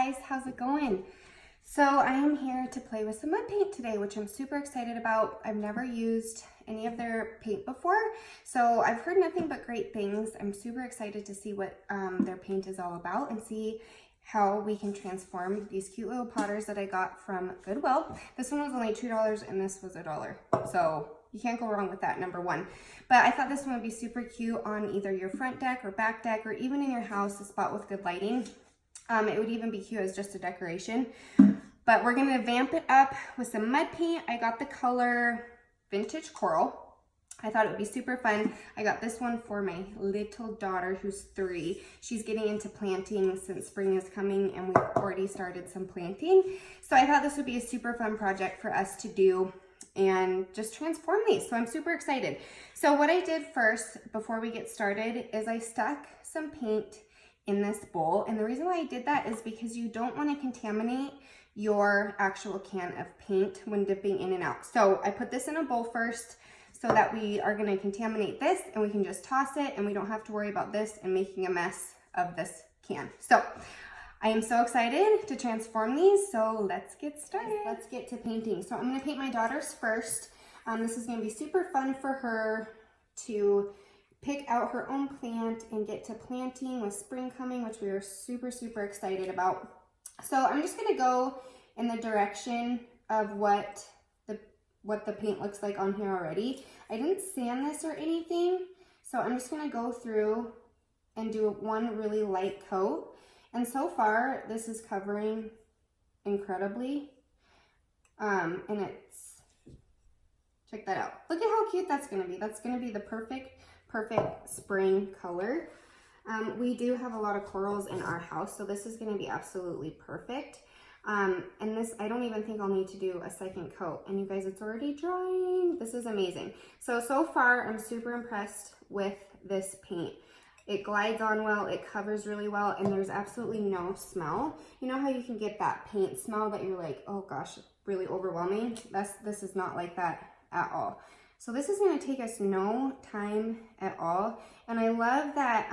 guys, how's it going? So I am here to play with some mud paint today, which I'm super excited about. I've never used any of their paint before, so I've heard nothing but great things. I'm super excited to see what their paint is all about and see how we can transform these cute little potters that I got from Goodwill. This one was only $2 and this was $1. So you can't go wrong with that, number one. But I thought this one would be super cute on either your front deck or back deck, or even in your house, a spot with good lighting. It would even be cute as just a decoration. But we're gonna vamp it up with some mud paint. I got the color Vintage Coral. I thought it would be super fun. I got this one for my little daughter who's 3. She's getting into planting since spring is coming and we've already started some planting. So I thought this would be a super fun project for us to do and just transform these. So I'm super excited. So what I did first before we get started is I stuck some paint in this bowl. And the reason why I did that is because you don't want to contaminate your actual can of paint when dipping in and out. So I put this in a bowl first so that we are going to contaminate this and we can just toss it and we don't have to worry about this and making a mess of this can. So I am so excited to transform these. So let's get started. Let's get to painting. So I'm going to paint my daughter's first. This is going to be super fun for her to pick out her own plant and get to planting with spring coming, which we are super, super excited about. So I'm just going to go in the direction of what the paint looks like on here already. I didn't sand this or anything, so I'm just going to go through and do one really light coat. And so far, this is covering incredibly. And it's, check that out. Look at how cute that's going to be. That's going to be the perfect spring color. We do have a lot of corals in our house, so this is going to be absolutely perfect. And this, I don't even think I'll need to do a second coat. And you guys, it's already drying. This is amazing. So far, I'm super impressed with this paint. It glides on well, it covers really well, and there's absolutely no smell. You know how you can get that paint smell that you're like, oh gosh, really overwhelming? This is not like that at all. So this is going to take us no time at all. And I love that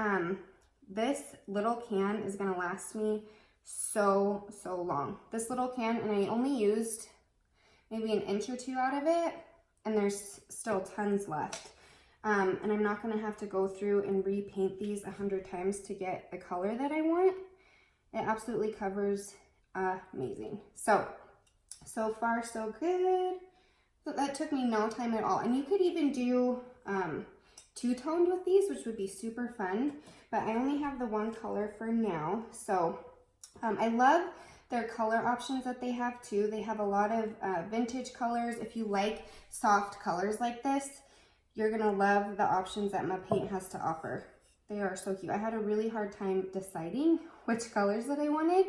this little can is going to last me so long. This little can, and I only used maybe an inch or two out of it, and there's still tons left. And I'm not going to have to go through and repaint these 100 times to get the color that I want. It absolutely covers amazing. So far so good. So that took me no time at all. And you could even do two-toned with these, which would be super fun. But I only have the one color for now. So I love their color options that they have too. They have a lot of vintage colors. If you like soft colors like this, you're gonna love the options that MudPaint has to offer. They are so cute. I had a really hard time deciding which colors that I wanted,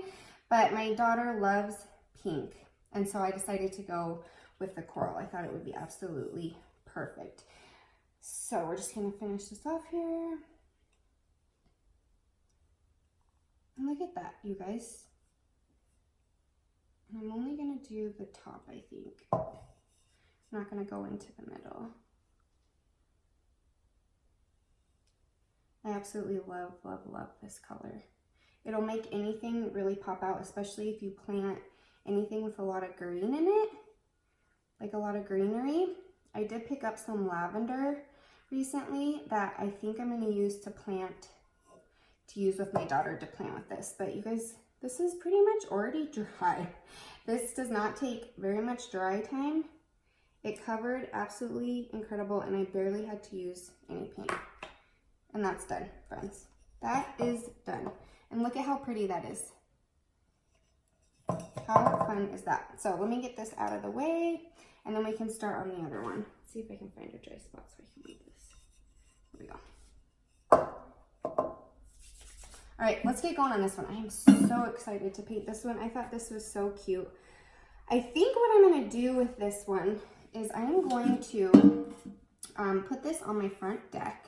but my daughter loves pink. And so I decided to go with the coral. I thought it would be absolutely perfect. So we're just gonna finish this off here. And look at that, you guys. I'm only gonna do the top, I think. I'm not gonna go into the middle. I absolutely love this color. It'll make anything really pop out, especially if you plant anything with a lot of green in it, like a lot of greenery. I did pick up some lavender recently that I think I'm going to use with my daughter to plant with this. But you guys, this is pretty much already dry. This does not take very much dry time. It covered absolutely incredible, and I barely had to use any paint. And that's done, friends. That is done. And look at how pretty that is. How fun is that? So let me get this out of the way, and then we can start on the other one. Let's see if I can find a dry spot so I can leave this. Here we go. All right, let's get going on this one. I am so excited to paint this one. I thought this was so cute. I think what I'm gonna do with this one is I am going to put this on my front deck.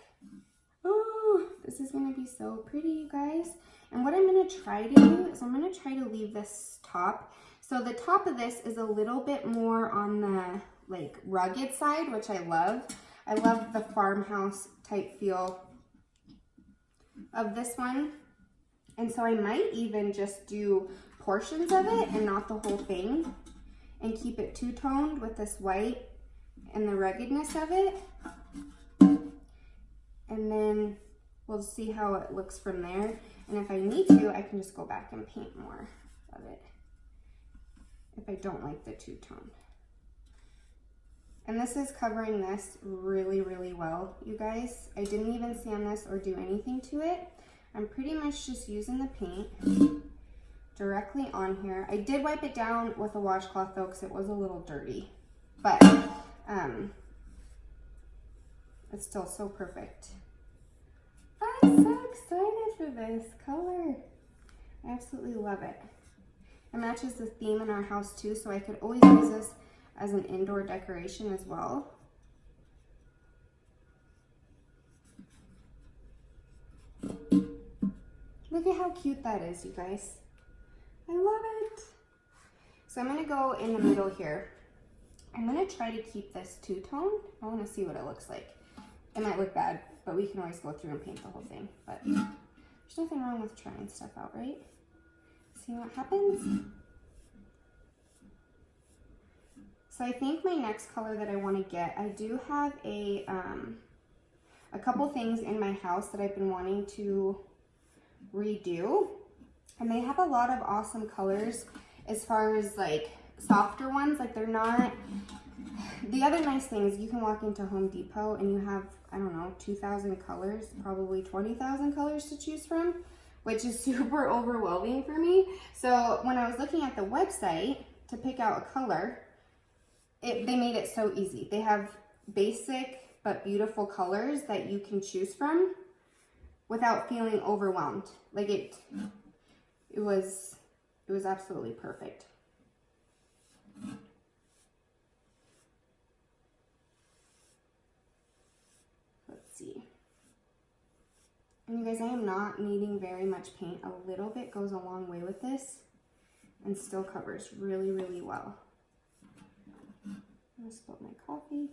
Oh, this is gonna be so pretty, you guys. And what I'm gonna try to do is I'm gonna try to leave this top. So the top of this is a little bit more on the like rugged side, which I love. I love the farmhouse type feel of this one. And so I might even just do portions of it and not the whole thing, and keep it two-toned with this white and the ruggedness of it. And then we'll see how it looks from there. And if I need to, I can just go back and paint more of it if I don't like the two-tone. And this is covering this really, really well, you guys. I didn't even sand this or do anything to it. I'm pretty much just using the paint directly on here. I did wipe it down with a washcloth though, because it was a little dirty, but it's still so perfect. I'm so excited for this color. I absolutely love it. It matches the theme in our house too, so I could always use this as an indoor decoration as well. Look at how cute that is, you guys. I love it. So I'm gonna go in the middle here. I'm gonna try to keep this two-tone. I wanna see what it looks like. It might look bad, but we can always go through and paint the whole thing. But there's nothing wrong with trying stuff out, right? See what happens? So I think my next color that I want to get, I do have a couple things in my house that I've been wanting to redo, and they have a lot of awesome colors as far as like softer ones. Like they're not, the other nice thing is you can walk into Home Depot and you have, I don't know, 2,000 colors, probably 20,000 colors to choose from, which is super overwhelming for me. So when I was looking at the website to pick out a color, they made it so easy. They have basic but beautiful colors that you can choose from without feeling overwhelmed. Like it was absolutely perfect. Let's see. And you guys, I am not needing very much paint. A little bit goes a long way with this and still covers really, really well. I'm gonna spill my coffee.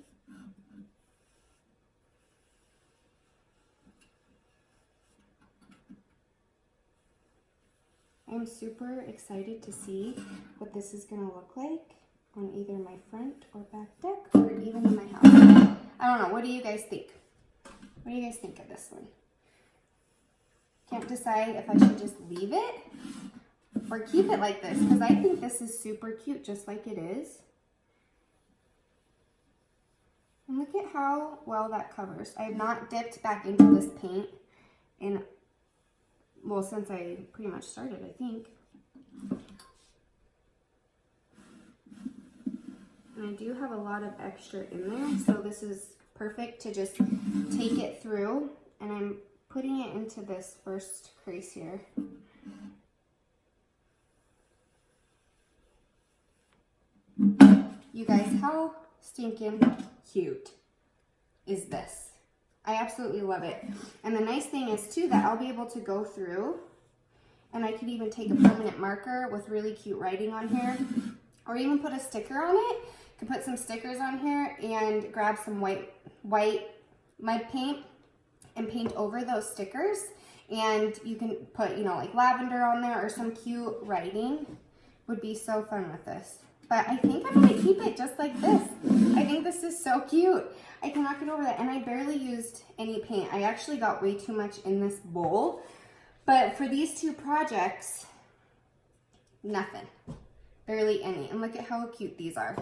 I'm super excited to see what this is gonna look like on either my front or back deck or even in my house. I don't know, what do you guys think? What do you guys think of this one? Can't decide if I should just leave it or keep it like this, because I think this is super cute just like it is. And look at how well that covers. I have not dipped back into this paint in, well, since I pretty much started, I think. And I do have a lot of extra in there, so this is perfect to just take it through. And I'm putting it into this first crease here. You guys, how stinking cute is this? I absolutely love it. And the nice thing is too that I'll be able to go through and I could even take a permanent marker with really cute writing on here, or even put a sticker on it. Could put some stickers on here and grab some white mud paint and paint over those stickers. And you can put, you know, like lavender on there or some cute writing. Would be so fun with this. But I think I'm gonna keep it just like this. I think this is so cute. I cannot get over that. And I barely used any paint. I actually got way too much in this bowl. But for these two projects, nothing. Barely any. And look at how cute these are.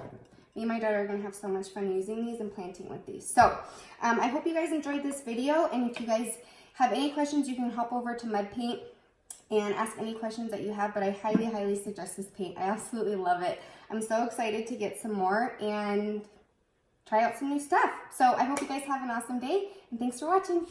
Me and my daughter are gonna have so much fun using these and planting with these. So I hope you guys enjoyed this video. And if you guys have any questions, you can hop over to MudPaint and ask any questions that you have, but I highly, highly suggest this paint. I absolutely love it. I'm so excited to get some more and try out some new stuff. So I hope you guys have an awesome day, and thanks for watching.